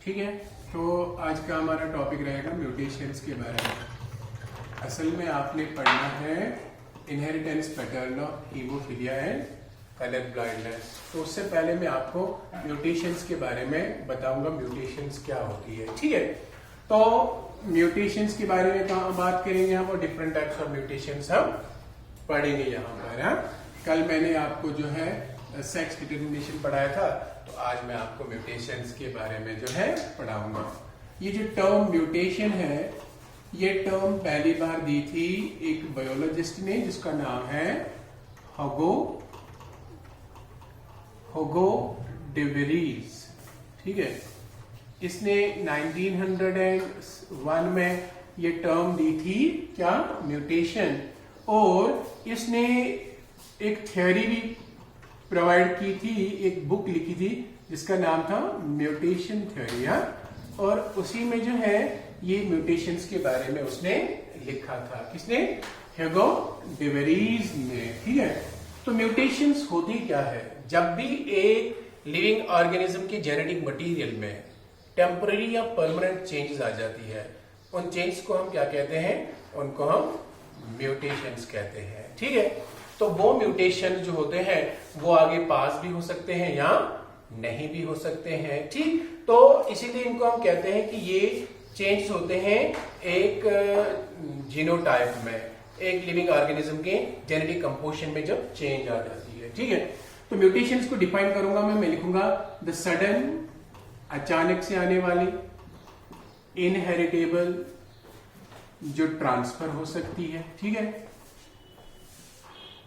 ठीक है, तो आज का हमारा टॉपिक रहेगा म्यूटेशंस के बारे में। असल में आपने पढ़ना है inheritance pattern of haemophilia and colour blindness. तो उससे पहले मैं आपको म्यूटेशंस के बारे में बताऊंगा, म्यूटेशंस क्या होती है। ठीक है, तो म्यूटेशंस के बारे में कहाँ बात करेंगे हम, और डिफरेंट टाइप्स ऑफ म्यूटेशंस हम पढ़ेंगे यहाँ पर। हाँ, कल मैंने आपको जो है सेक्स डिटरमिनेशन पढ़ाया था, तो आज मैं आपको म्यूटेशंस के बारे में जो है पढ़ाऊंगा। ये जो टर्म म्यूटेशन है, ये टर्म पहली बार दी थी एक बायोलॉजिस्ट ने जिसका नाम है हुगो डे वेरीज। ठीक है, इसने 1901 में ये टर्म दी थी, क्या, म्यूटेशन। और इसने एक थ्योरी भी प्रोवाइड की थी, एक बुक लिखी थी जिसका नाम था म्यूटेशन थ्योरी। और उसी में जो है ये म्यूटेशंस के बारे में उसने लिखा था। किसने? ह्यूगो डे वेरीज ने। ठीक है, तो म्यूटेशंस होती क्या है? जब भी एक लिविंग ऑर्गेनिज्म के जेनेटिक मटेरियल में टेम्पररी या परमानेंट चेंजेस आ जाती है, उन चेंजेस को हम क्या कहते हैं? उनको हम म्यूटेशंस कहते हैं। ठीक है, तो वो म्यूटेशन जो होते हैं वो आगे पास भी हो सकते हैं या नहीं भी हो सकते हैं। ठीक, तो इसीलिए इनको हम कहते हैं कि ये चेंज होते हैं एक जीनोटाइप में, एक लिविंग ऑर्गेनिज्म के जेनेटिक कंपोजिशन में जब चेंज आ जाती है। ठीक है, तो म्यूटेशंस को डिफाइन करूंगा मैं लिखूंगा द सडन, अचानक से आने वाली, इनहेरिटेबल, जो ट्रांसफर हो सकती है। ठीक है,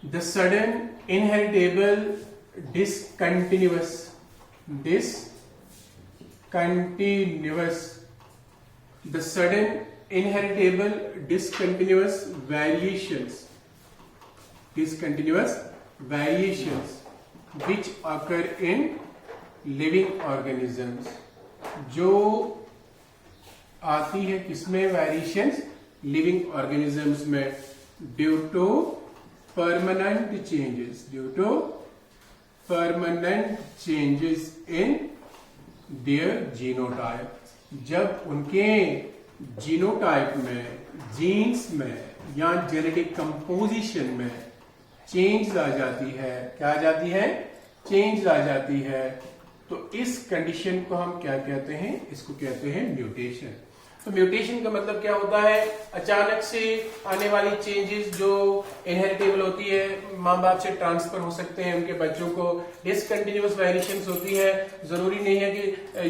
the sudden, inheritable, discontinuous, the sudden inheritable discontinuous variations which occur in living organisms, जो आती है किसमें? वेरिएशंस लिविंग ऑर्गेनिजम्स में, due to permanent changes in their genotype। जब उनके जीनोटाइप में, जीन्स में या जेनेटिक कंपोजिशन में चेंज आ जाती है। क्या आ जाती है? चेंज आ जाती है। तो इस कंडीशन को हम क्या कहते हैं? इसको कहते हैं म्यूटेशन। तो म्यूटेशन का मतलब क्या होता है? अचानक से आने वाली चेंजेस जो इनहेरिटेबल होती है, माँ बाप से ट्रांसफर हो सकते हैं उनके बच्चों को। डिसकंटिन्यूअस वेरिएशंस होती है, जरूरी नहीं है कि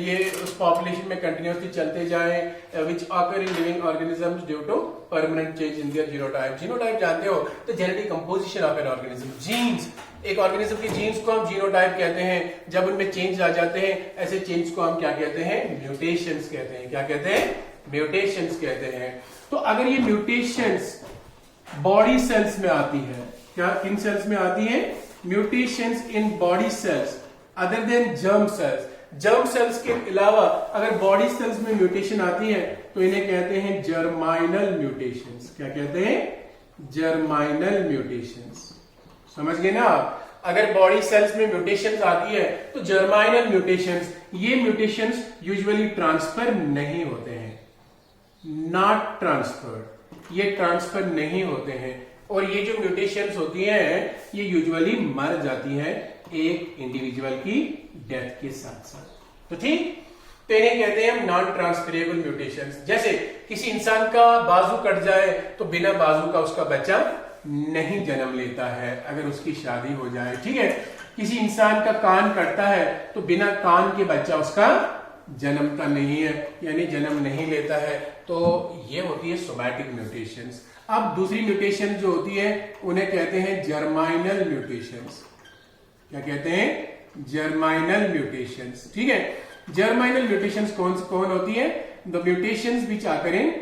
ये उस पॉपुलेशन में कंटिन्यूअसली चलते जाएं। Which occur in living organisms due to permanent change in their genotype. Genotype जानते हो? तो genetic composition of an organism, genes. एक ऑर्गेनिज्म के जीन्स को हम जीनोटाइप कहते हैं। जब उनमें चेंज आ जाते हैं, ऐसे चेंज को हम क्या कहते हैं? म्यूटेशंस कहते हैं। क्या कहते हैं? म्यूटेशंस कहते हैं। तो अगर ये म्यूटेशंस बॉडी सेल्स में आती है, क्या किन सेल्स में आती है? Mutations in body cells other than germ cells. Germ cells के अलावा अगर बॉडी सेल्स में म्यूटेशन आती है तो इन्हें कहते हैं जर्माइनल म्यूटेशंस। क्या कहते हैं? जर्माइनल म्यूटेशंस। समझ गए ना आप? अगर बॉडी सेल्स में म्यूटेशंस आती है तो जर्माइनल म्यूटेशंस। ये म्यूटेशंस यूजुअली ट्रांसफर नहीं होते हैं, नॉट ट्रांसफर्ड, ये ट्रांसफर नहीं होते हैं। और ये जो म्यूटेशंस होती हैं ये यूजुअली मर जाती हैं एक इंडिविजुअल की डेथ के साथ साथ। तो ठीक, तो इन्हें कहते हैं हम नॉन ट्रांसफरेबल म्यूटेशंस। जैसे किसी इंसान का बाजू कट जाए तो बिना बाजू का उसका बच्चा नहीं जन्म लेता है अगर उसकी शादी हो जाए। ठीक है, किसी इंसान का कान कटता है तो बिना कान के बच्चा उसका जन्मता नहीं है, यानी जन्म नहीं लेता है। तो ये होती है सोमैटिक म्यूटेशंस। अब दूसरी म्यूटेशन जो होती है उन्हें कहते हैं जर्माइनल म्यूटेशंस। क्या कहते हैं? जर्माइनल म्यूटेशंस। ठीक है, जर्माइनल म्यूटेशंस कौन होती है? The mutations which occur in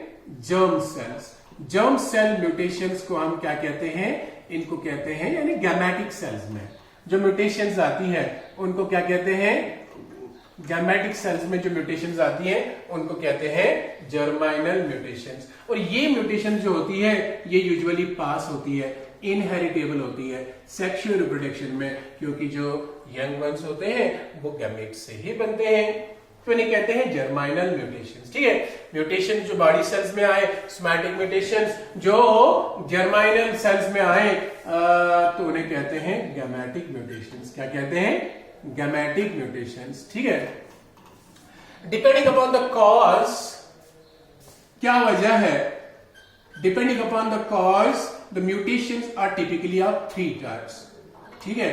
germ cells. Germ cell mutations को हम क्या कहते हैं? इनको कहते हैं, यानी गैमेटिक सेल्स में जो म्यूटेशंस आती है उनको क्या कहते हैं? गैमेटिक सेल्स में जो म्यूटेशंस आती हैं उनको कहते हैं जर्माइनल म्यूटेशंस। और ये म्यूटेशन जो होती है ये यूजुअली पास होती है, इनहेरिटेबल होती है सेक्सुअल रिप्रोडक्शन में, क्योंकि जो यंग वंस होते हैं वो गैमेट से ही बनते हैं। तो इन्हें कहते हैं जर्माइनल म्यूटेशंस। ठीक है, म्यूटेशन जो बॉडी सेल्स में आए, सोमैटिक म्यूटेशंस जो जर्माइनल सेल्स में आए, तो उन्हें कहते हैं गैमेटिक म्यूटेशंस। क्या कहते हैं? Gametic mutations. ठीक है, डिपेंडिंग अपॉन द कॉज, क्या वजह है? Depending upon the cause the mutations are typically of 3 types. ठीक है,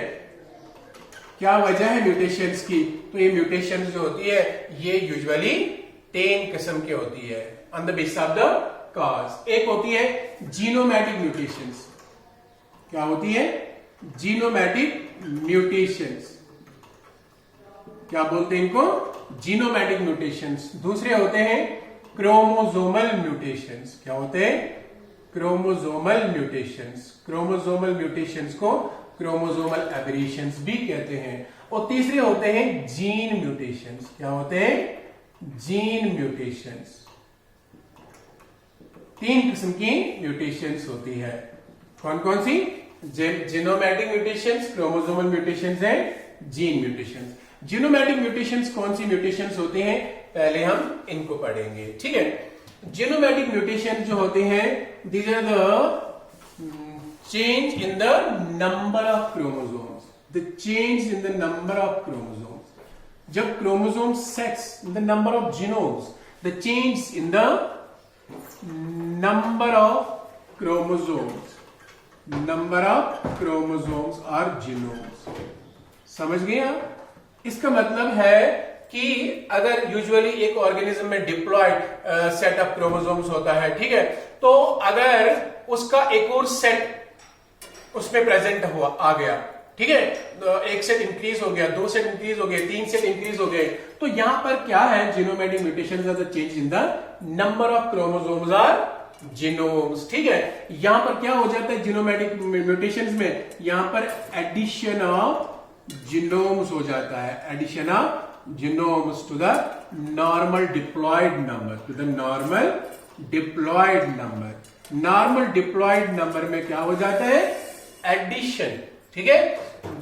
क्या वजह है म्यूटेशंस की? तो ये म्यूटेशंस जो होती है ये यूजुअली 10 किस्म की होती है on the basis of the cause. एक होती है जीनोमैटिक म्यूटेशंस। क्या होती है? Genomatic mutations. क्या बोलते हैं इनको? जीनोमैटिक म्यूटेशंस। दूसरे होते हैं क्रोमोसोमल म्यूटेशंस। क्या होते हैं? Chromosomal mutations. क्रोमोसोमल म्यूटेशंस को क्रोमोसोमल एबरेशंस भी कहते हैं। और तीसरे होते हैं जीन म्यूटेशंस। क्या होते हैं? Gene mutations. 3 किस्म की म्यूटेशंस होती है। कौन कौन सी? जीनोमैटिक म्यूटेशंस, क्रोमोसोमल म्यूटेशंस है, जीन म्यूटेशंस। जीनोमैटिक म्यूटेशंस कौन सी म्यूटेशंस होते हैं? पहले हम इनको पढ़ेंगे। ठीक है, जीनोमैटिक म्यूटेशन जो होते हैं these are the change in the number of chromosomes. The change in the number of chromosomes. जब chromosome sets, the number of genomes, the change in the number of chromosomes. Number of chromosomes or genomes. समझ गए आप? इसका मतलब है कि अगर usually एक ऑर्गेनिज्म में डिप्लॉयड सेट ऑफ क्रोमोसोम्स होता है, ठीक है, तो अगर उसका एक और सेट उसमें प्रेजेंट हुआ आ गया, ठीक है, तो एक सेट इंक्रीज हो गया, 2 सेट इंक्रीज हो गए, 3 सेट इंक्रीज हो गए, तो यहां पर क्या है? Genomatic mutations are the change in the number of chromosomes और जीनोम्स। ठीक है, यहां पर क्या हो जाता है जीनोमैटिक म्यूटेशंस में? यहां पर एडिशन ऑफ जीनोम्स हो जाता है, addition of genomes to the normal diploid number, to the normal diploid number. Normal diploid number में क्या हो जाता है? एडिशन। ठीक है,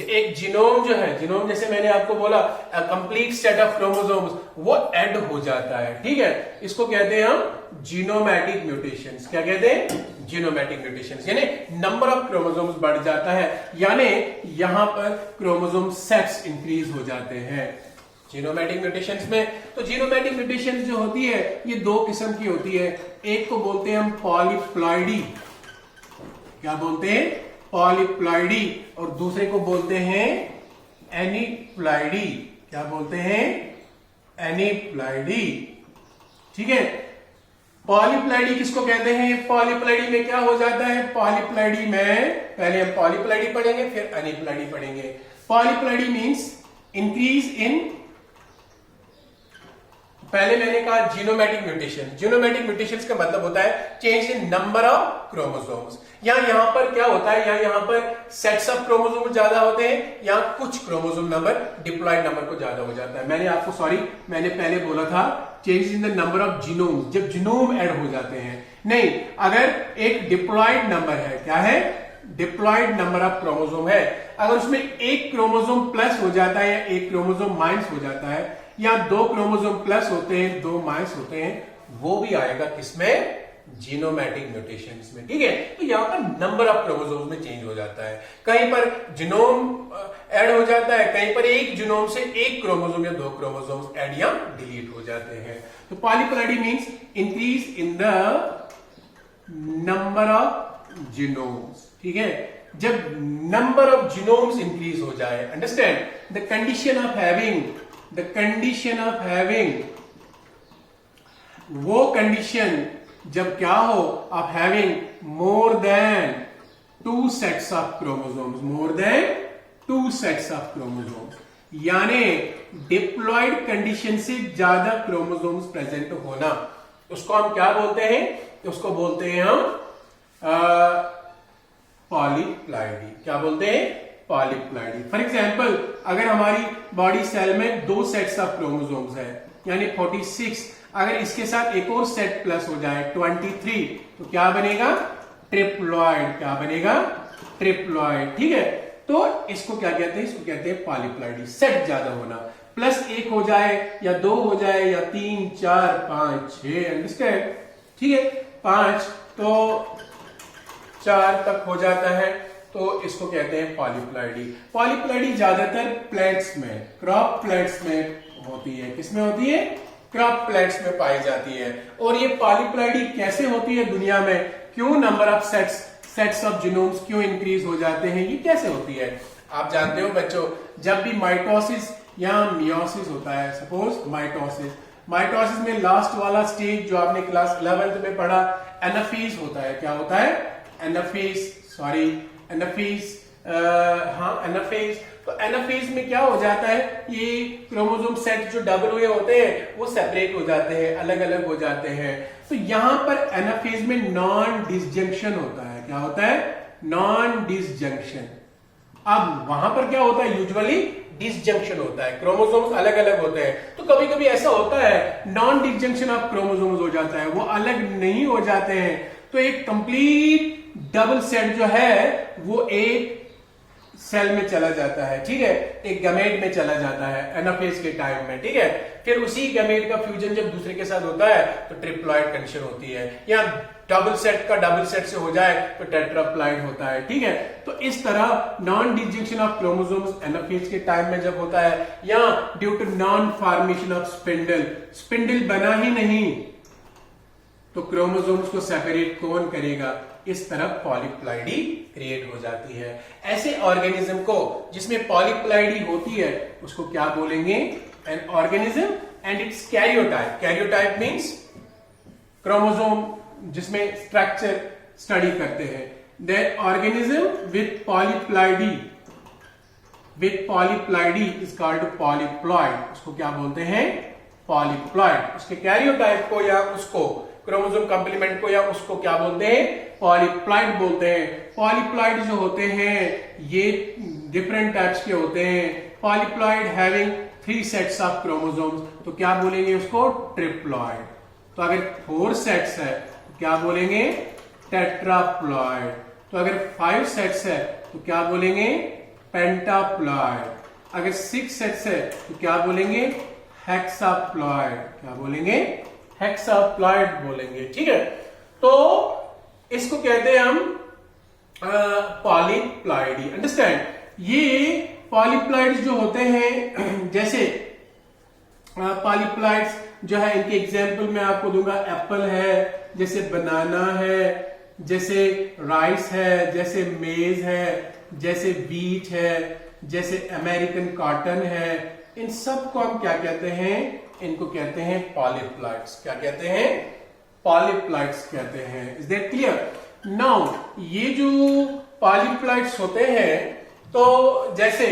एक जीनोम जो है, जीनोम जैसे मैंने आपको बोला कंप्लीट सेट ऑफ क्रोमोसोम्स, वो ऐड हो जाता है। ठीक है, इसको कहते हैं हम जीनोमैटिक म्यूटेशंस। क्या कहते हैं? जीनोमैटिक म्यूटेशंस, यानी नंबर ऑफ क्रोमोसोम्स बढ़ जाता है, यानी यहां पर क्रोमोसोम सेट्स इंक्रीज हो जाते हैं जीनोमैटिक म्यूटेशंस में। तो जीनोमैटिक म्यूटेशंस जो होती है ये 2 किस्म की होती है। एक को बोलते हैं हम पॉलीप्लॉइडी। क्या बोलते हैं? पॉलीप्लॉइडी। और दूसरे को बोलते हैं एनीप्लॉइडी। क्या बोलते हैं? एनीप्लॉइडी। ठीक है, पॉलीप्लॉइडी किसको कहते हैं? पॉलीप्लॉइडी में क्या हो जाता है? पॉलीप्लॉइडी में पहले हम पॉलीप्लॉइडी पढ़ेंगे, फिर एनीप्लॉइडी पढ़ेंगे। पॉलीप्लॉइडी मींस इंक्रीज इन, पहले मैंने कहा जीनोमैटिक म्यूटेशन। जीनोमैटिक म्यूटेशंस का मतलब होता है change in number of chromosomes. यहां पर क्या होता है? यहां पर सेट्स ऑफ क्रोमोसोम ज्यादा होते हैं, या कुछ क्रोमोसोम नंबर डिप्लॉयड नंबर को ज्यादा हो जाता है। मैंने पहले बोला था change in the number of genome, जब जीनोम ऐड हो जाते हैं। नहीं, अगर एक डिप्लॉयड नंबर है, क्या है? डिप्लॉयड नंबर ऑफ क्रोमोसोम है, अगर उसमें एक क्रोमोसोम प्लस हो जाता है या एक क्रोमोसोम माइनस हो जाता है, या 2 क्रोमोसोम प्लस होते हैं 2 माइनस होते हैं, वो भी आएगा किसमें? जीनोमैटिक म्यूटेशंस में। ठीक है, तो यहां पर नंबर ऑफ क्रोमोसोम्स में चेंज हो जाता है। कहीं पर जीनोम ऐड हो जाता है, कहीं पर एक जीनोम से एक क्रोमोसोम या 2 क्रोमोसोम्स ऐड या डिलीट हो जाते हैं। तो polyploidy means increase in the number of genomes. ठीक है, जब नंबर ऑफ जीनोम्स इंक्रीज हो जाए, understand the condition of having, the condition of having, वो कंडीशन जब क्या हो? Of having more than 2 sets of chromosomes, more than 2 sets of chromosomes, यानी डिप्लॉयड कंडीशन से ज्यादा क्रोमोसोम्स प्रेजेंट होना, उसको हम क्या बोलते हैं? उसको बोलते हैं हम पॉलीप्लॉइडी। क्या बोलते हैं? पॉलीप्लॉइडी। फॉर एग्जाम्पल, अगर हमारी बॉडी सेल में 2 सेट्स ऑफ क्रोमोसोम्स है, यानी 46, अगर इसके साथ एक और सेट प्लस हो जाए 23, तो क्या बनेगा? ट्रिप्लॉइड। क्या बनेगा? ट्रिप्लॉइड। ठीक है, तो इसको क्या कहते हैं? इसको कहते हैं पॉलीप्लॉइडी, सेट ज्यादा होना। प्लस 1 हो जाए या 2 हो जाए या 3 4 5 6, अंडरस्टैंड, ठीक है, 5 तो 4 तक हो जाता है, तो इसको कहते हैं पॉलीप्लॉइडी। पॉलीप्लॉइडी ज्यादातर प्लेट्स में, क्रॉप प्लेट्स में होती है। किसमें होती है? क्रॉप प्लेट्स में पाई जाती है। और ये पॉलीप्लॉइडी कैसे होती है दुनिया में, क्यों number of sets of genomes क्यों इंक्रीज हो जाते हैं, ये कैसे होती है? आप जानते हो बच्चों, जब भी माइटोसिस या मियोसिस होता है, सपोज माइटोसिस में लास्ट वाला स्टेज जो आपने क्लास 11th में पढ़ा, एनाफेज होता है। क्या होता है? एनाफेज। तो एनाफेज में क्या हो जाता है, ये क्रोमोसोम सेट जो डबल हुए होते हैं वो सेपरेट हो जाते हैं, अलग अलग हो जाते हैं। तो यहां पर एनाफेज में नॉन डिसजंक्शन होता है। क्या होता है? Non disjunction. अब वहां पर क्या होता है? यूजुअली डिसजंक्शन होता है, क्रोमोसोम्स अलग अलग होते हैं। तो कभी कभी ऐसा होता है नॉन डिसजंक्शन ऑफ क्रोमोसोम्स हो जाता है, वो अलग नहीं हो जाते हैं। तो एक कंप्लीट डबल सेट जो है वो एक सेल में चला जाता है, ठीक है, एक गैमेट में चला जाता है एनाफेज के टाइम में, ठीक है। फिर उसी गैमेट का फ्यूजन जब दूसरे के साथ होता है तो ट्रिप्लॉइड कंडीशन होती है, या डबल सेट का डबल सेट से हो जाए तो टेट्राप्लॉइड होता है, ठीक है। तो इस तरह non disjunction of chromosomes anaphase के टाइम में जब होता है, या due to non formation of spindle बना ही नहीं तो क्रोमोसोम्स को सेपरेट कौन करेगा, इस तरह पॉलीप्लॉइडी क्रिएट हो जाती है। ऐसे ऑर्गेनिज्म को जिसमें पॉलीप्लॉइडी होती है उसको क्या बोलेंगे? An organism and it's karyotype. Karyotype means chromosome जिसमें स्ट्रक्चर स्टडी करते हैं। That organism with polyploidy is called polyploid. उसको क्या बोलते हैं? पॉलीप्लॉइड। उसके कैरियोटाइप को या उसको क्रोमोसोम कंप्लीमेंट को या उसको क्या बोलते हैं? पॉलीप्लॉइड बोलते हैं। पॉलीप्लॉइड जो होते हैं ये डिफरेंट टाइप्स के होते हैं। Polyploid having 3 sets of chromosomes, तो क्या बोलेंगे उसको? ट्रिप्लॉइड। तो अगर 4 सेट्स है तो क्या बोलेंगे? टेट्राप्लॉइड। तो अगर 5 सेट्स है तो क्या बोलेंगे? पेंटाप्लॉइड। अगर 6 सेट्स है तो क्या बोलेंगे? हेक्साप्लॉइड। क्या बोलेंगे? हेक्साप्लॉइड बोलेंगे, ठीक है। तो इसको कहते हैं हम पॉलीप्लॉइडी, अंडरस्टैंड। ये पॉलीप्लॉइड्स जो होते हैं, जैसे पॉलीप्लॉइड्स जो है इनके एग्जांपल मैं आपको दूंगा। एप्पल है, जैसे बनाना है, जैसे राइस है, जैसे मेज है, जैसे बीट है, जैसे अमेरिकन कॉटन है। इन सब को हम क्या कहते हैं? इनको कहते हैं पॉलीप्लॉइड्स। क्या कहते हैं? पॉलीप्लॉइड्स कहते हैं। Is that clear? नाउ ये जो पॉलीप्लॉइड्स होते हैं, तो जैसे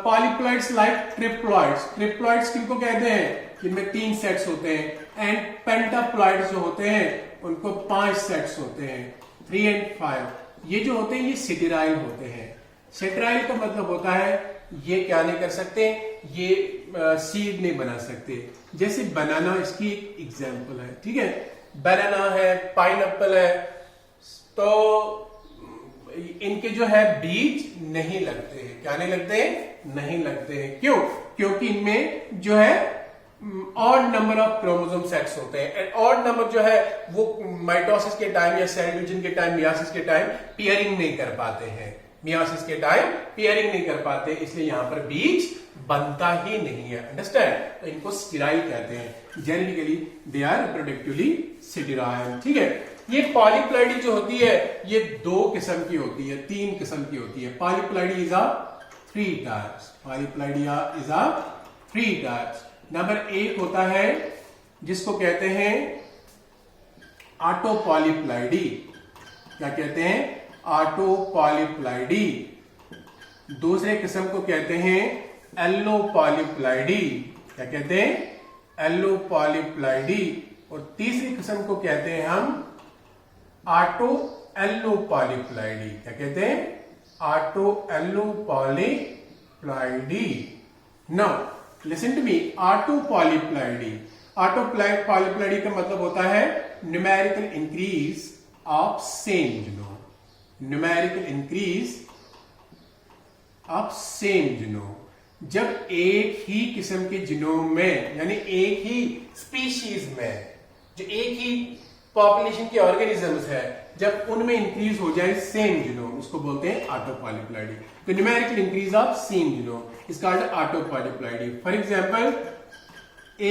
पॉलीप्लॉइड्स लाइक ट्रिप्लॉइड्स किनको कहते हैं? जिनमें 3 सेट्स होते हैं। एंड पेंटाप्लॉइड्स जो होते हैं उनको 5 सेट्स होते हैं, 3 and 5। ये जो होते हैं ये सिटेराइल होते हैं। सिटेराइल का मतलब होता है ये क्या नहीं कर सकते, ये सीड नहीं बना सकते। जैसे बनाना इसकी एक एग्जांपल है, ठीक है। बनाना है, पाइनएप्पल है, तो इनके जो है बीज नहीं लगते हैं। क्या नहीं लगते? नहीं लगते हैं। क्यों? क्योंकि इनमें जो है odd number of chromosome sets होते हैं। एंड ऑड नंबर जो है वो माइटोसिस के टाइम या सेल डिवीजन के टाइम, मियोसिस के टाइम पेयरिंग नहीं कर पाते हैं। मियोसिस के टाइम पेयरिंग नहीं कर पाते, इसलिए यहां पर बीज बनता ही नहीं है, अंडरस्टैंड। तो इनको स्टेराइल कहते हैं। Genetically they are reproductively sterile, ठीक है। ये पॉलीप्लॉइडी जो होती है ये 2 किस्म की होती है, 3 किस्म की होती है। Polyploidy is of 3 types. Polyploidy is of 3 types. Number 1 होता है जिसको कहते हैं ऑटोपॉलीप्लॉइडी। क्या कहते हैं? ऑटोपॉलीप्लॉइडी। दूसरे किस्म को कहते हैं एलोपॉलीप्लॉइडी। क्या कहते हैं? एलोपॉलीप्लॉइडी। और तीसरी किस्म को कहते हैं हम ऑटो एलोपॉलीप्लॉइडी। क्या कहते हैं? Auto allopolyploidy. Now listen to me. Autopolyploidy, autopolyploidy का मतलब होता है numerical increase of same genome. Numerical increase of same genome. जब एक ही किस्म के जीनोम में, यानी एक ही स्पीशीज में, जो एक ही पॉपुलेशन के ऑर्गेनिजम्स है, जब उनमें इंक्रीज हो जाए सेम जीनोम, उसको बोलते हैं ऑटोपॉलीप्लॉइडी। तो numerical increase of same genome is called autopolyploidy. For example A.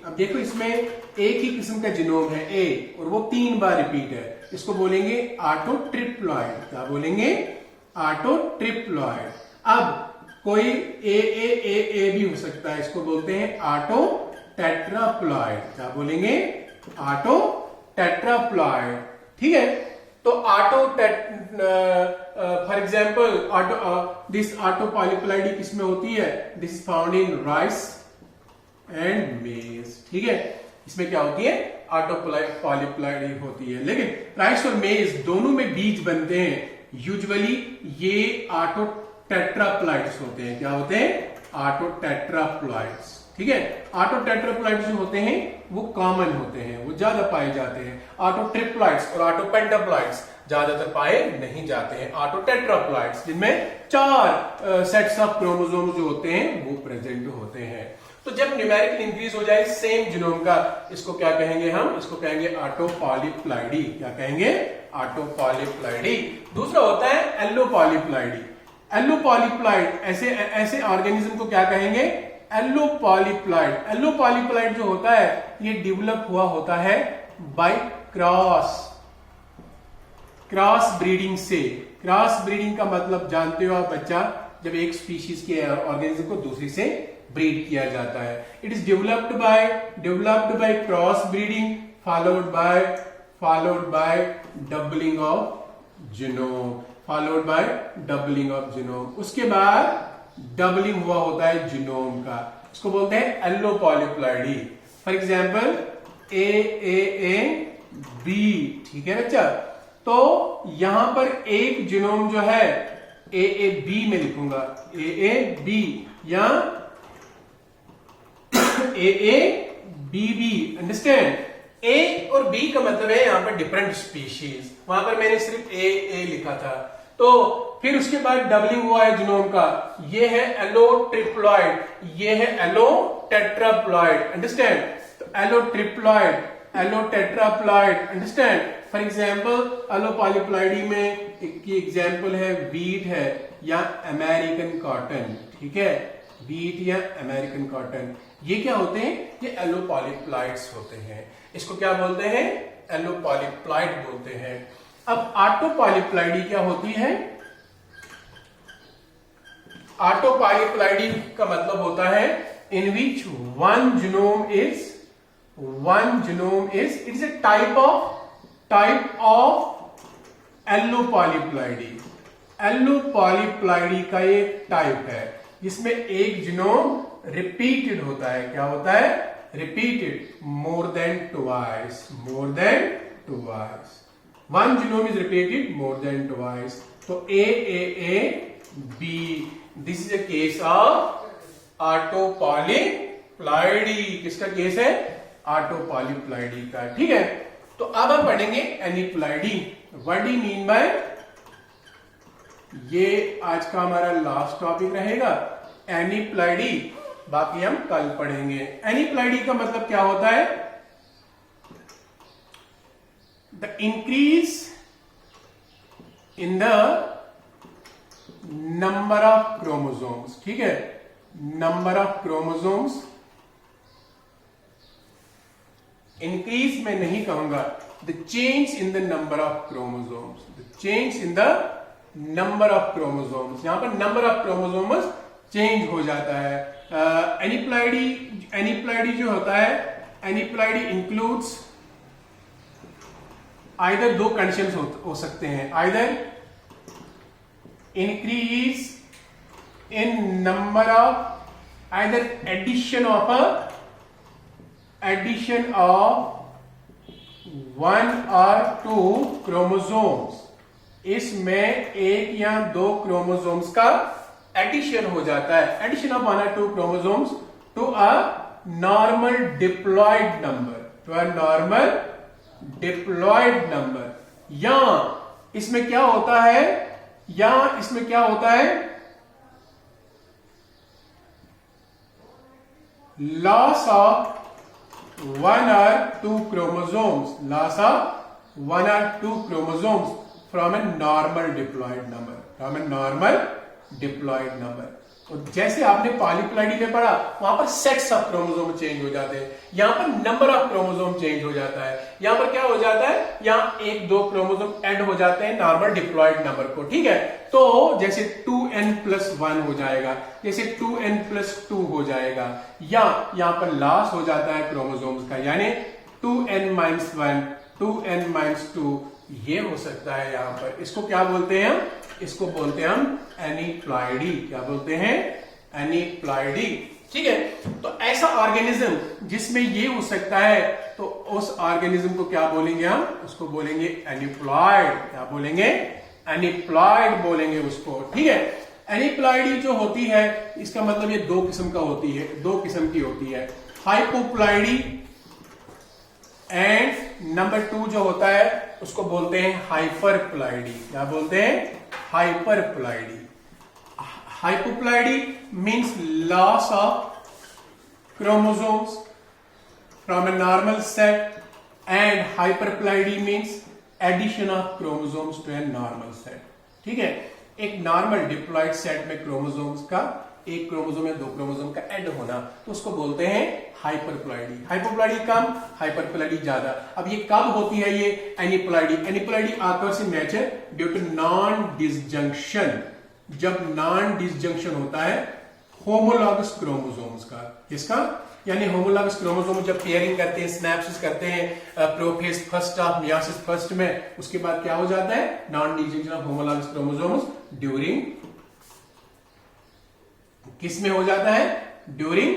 अब देखो इसमें एक ही किस्म का जीनोम है ए, और वो 3 बार रिपीट है, इसको बोलेंगे ऑटोट्रिप्लॉइड। क्या बोलेंगे? ऑटोट्रिप्लॉइड। अब कोई ए भी हो सकता है, इसको बोलते हैं ऑटो टेट्राप्लॉइड। क्या बोलेंगे? Auto tetraploid. ठीक है, तो फॉर एग्जाम्पल दिस ऑटोपॉलीप्लॉइडी किसमें होती है? This is found in rice and मेज। ठीक है, इसमें क्या होती है? ऑटोपॉलीप्लॉइडी होती है। लेकिन राइस और मेज दोनों में बीज बनते हैं, यूजुअली ये ऑटो टेट्राप्लॉइड्स होते हैं। क्या होते हैं? ऑटो टेट्राप्लॉइड्स। ठीक है, ऑटो टेट्राप्लॉइड्स जो होते हैं वो कॉमन होते हैं, वो ज्यादा पाए जाते हैं। ऑटो ट्रिप्लॉइड्स और ऑटो पेंटाप्लॉइड्स ज्यादातर पाए नहीं जाते हैं। ऑटो टेट्राप्लॉइड्स जिनमें 4 सेट्स ऑफ क्रोमोसोम जो होते हैं वो प्रेजेंट होते हैं। तो जब न्यूमेरिकल इंक्रीज हो जाए सेम जीनोम का, इसको क्या कहेंगे हम? इसको कहेंगे ऑटोपॉलीप्लॉइडी। क्या कहेंगे? ऑटोपॉलीप्लॉइडी। दूसरा होता है एलोपॉलीप्लॉइडी। एलोपॉलीप्लॉइड, ऐसे ऑर्गेनिज्म को क्या कहेंगे? एलोपॉलीप्लॉइड। एलोपॉलीप्लॉइड जो होता है ये डेवलप हुआ होता है बाय क्रॉस ब्रीडिंग से। क्रॉस ब्रीडिंग का मतलब जानते हो आप बच्चा? जब एक स्पीशीज के ऑर्गेनिज्म को दूसरी से ब्रीड किया जाता है। It is developed by cross breeding followed by doubling of genome. उसके बाद डबलिंग हुआ होता है जीनोम का, इसको बोलते हैं allopolyploidy. For example A B. ठीक है बच्चा, तो यहां पर एक जीनोम जो है ए बी में लिखूंगा, ए बी या ए बी। अंडरस्टैंड? ए और बी का मतलब है यहां पर डिफरेंट स्पीशीज, वहां पर मैंने सिर्फ ए लिखा था। तो फिर उसके बाद डबलिंग हुआ है जीनोम का, ये है एलोट्रिप्लॉइड, ये है एलोटेट्राप्लॉइड। अंडरस्टैंड? तो एलोटेट्राप्लॉइड। अंडरस्टैंड? फॉर एग्जाम्पल एलोपॉलीप्लॉइडी में की एग्जाम्पल है वीट है या अमेरिकन कॉटन। ठीक है, वीट या अमेरिकन कॉटन, ये क्या होते हैं? ये एलोपॉलीप्लॉइड्स होते हैं। इसको क्या बोलते हैं? एलोपॉलीप्लॉइड बोलते हैं। अब ऑटोपॉलीप्लॉइडी क्या होती है? ऑटोपॉलीप्लॉइडी का मतलब होता है in which one genome is it is a type of allopolyploidy. Allopolyploidy का एक टाइप है जिसमें एक जीनोम रिपीटेड होता है। क्या होता है? Repeated more than twice. One genome is repeated more than twice. तो A B, this is a case of autopolyploidy. किसका केस है? ऑटोपॉलीप्लॉइडी का। ठीक है, तो अब हम पढ़ेंगे aneuploidy. What do you mean by? ये आज का हमारा लास्ट टॉपिक रहेगा, एनीप्लॉइडी। बाकी हम कल पढ़ेंगे। एनीप्लॉइडी का मतलब क्या होता है? The increase in the number of chromosomes. ठीक है, नंबर ऑफ क्रोमोसोम्स। इंक्रीज मैं नहीं कहूंगा, the change in the number of chromosomes. The change in the number of chromosomes, यहां पर नंबर ऑफ क्रोमोसोम्स चेंज हो जाता है। एनीप्लॉइडी जो होता है, एनीप्लॉइडी इंक्लूड्स आइदर 2 कंडीशंस हो सकते हैं, either increase in number of, either addition of 1 or 2 chromosomes. इसमें 1 या 2 क्रोमोसोम्स का एडिशन हो जाता है, addition of 1 or 2 chromosomes to a normal diploid number, या इसमें क्या होता है, loss of 1 or 2 chromosomes, loss of 1 or 2 chromosomes from a normal diploid number, from a normal diploid number। और जैसे आपने पॉलीप्लॉइडी में पढ़ा, वहां पर सेट्स ऑफ क्रोमोसोम चेंज हो जाते हैं, यहां पर नंबर ऑफ क्रोमोसोम चेंज हो जाता है। यहां पर क्या हो जाता है, यहां 1-2 क्रोमोसोम ऐड हो जाते हैं नॉर्मल डिप्लॉइड नंबर को, ठीक है। तो जैसे 2n+1 हो जाएगा, जैसे 2n+2 हो जाएगा, या यहां पर लॉस हो जाता है क्रोमोसोम्स का, यानी 2n-1, 2n-2 ये हो सकता है यहां पर। इसको क्या बोलते हैं हम, इसको बोलते हैं हम एनीप्लॉइडी। क्या बोलते हैं, एनीप्लॉइडी, ठीक है। तो ऐसा ऑर्गेनिज्म जिसमें ये हो सकता है, तो उस ऑर्गेनिज्म को क्या बोलेंगे हम, उसको बोलेंगे एनीप्लॉइड। क्या बोलेंगे, एनीप्लॉइड बोलेंगे उसको, ठीक है। एनीप्लॉइडी जो होती है, इसका मतलब ये 2 किस्म का होती है, 2 किस्म की होती है, हाइपोप्लॉइडी एंड नंबर 2 जो होता है उसको बोलते हैं हाइपरप्लॉइडी। क्या बोलते हैं, hyperploidy. Hypoploidy means loss of chromosomes from a normal set, and hyperploidy means addition of chromosomes to a normal set, ठीक है। एक नॉर्मल डिप्लॉइड सेट में क्रोमोसोम्स का, एक क्रोमोसोम या 2 क्रोमोसोम का ऐड होना, तो उसको बोलते हैं हाइपरप्लॉइडी। हाइपोप्लॉइडी कम, हाइपरप्लॉइडी ज्यादा। अब ये कब होती है, ये aneuploidy. Aneuploidy occurs in nature due to non disjunction, जब नॉन डिसजंक्शन होता है होमोलॉगस क्रोमोसोम्स का। किसका, यानी होमोलॉगस क्रोमोसोम जब पेयरिंग करते हैं, स्नैप्सिस करते हैं, prophase first of meiosis first में, उसके बाद क्या हो जाता है, non disjunction of homologous chromosomes during, किस में हो जाता है, during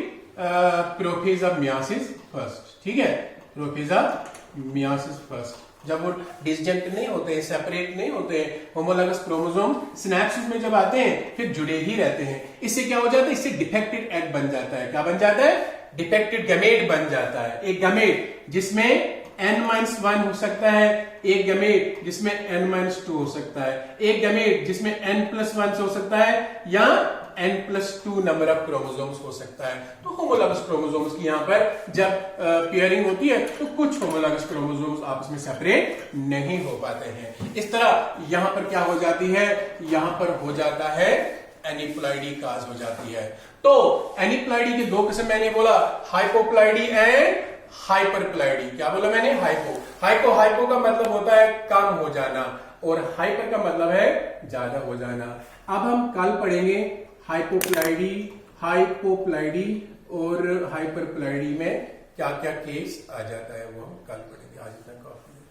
prophase of meiosis first, ठीक है, प्रोफेज ऑफ मियोसिस फर्स्ट। जब वो डिसजंक्ट नहीं होते, सेपरेट नहीं होते, होमोलॉगस क्रोमोसोम सिनेप्सिस में जब आते हैं फिर जुड़े ही रहते हैं। इससे क्या हो जाता है, इससे डिफेक्टेड एग बन जाता है। क्या बन जाता है, डिफेक्टेड गमेट बन जाता है। एक गमेट जिसमें n-1 हो सकता है, एक गमेट जिसमें n-2 हो सकता है, एक गमेट जिसमें n+1 हो सकता है, या n+2 नंबर ऑफ क्रोमोसोम्स हो सकता है। तो होमोलॉगस क्रोमोसोम्स की यहाँ पर जब पेयरिंग होती है तो कुछ होमोलॉगस क्रोमोसोम्स आपस में सेपरेट नहीं हो पाते हैं। इस तरह यहाँ पर क्या हो जाती है, यहाँ पर हो जाता है एनीप्लॉइडी काज हो जाती है। तो एनीप्लॉइडी के 2 किस्म मैंने बोला, हाइपोप्लॉइडी एंड हाइपरप्लॉइडी। क्या बोला मैंने, हाइपो का मतलब होता है कम हो जाना, और हाइपर का मतलब है ज्यादा हो जाना। अब हम कल पढ़ेंगे हाइपोप्लॉइडी और हाइपरप्लॉइडी में क्या क्या केस आ जाता है, वो हम कल पढ़ेंगे। आज तक काफी है।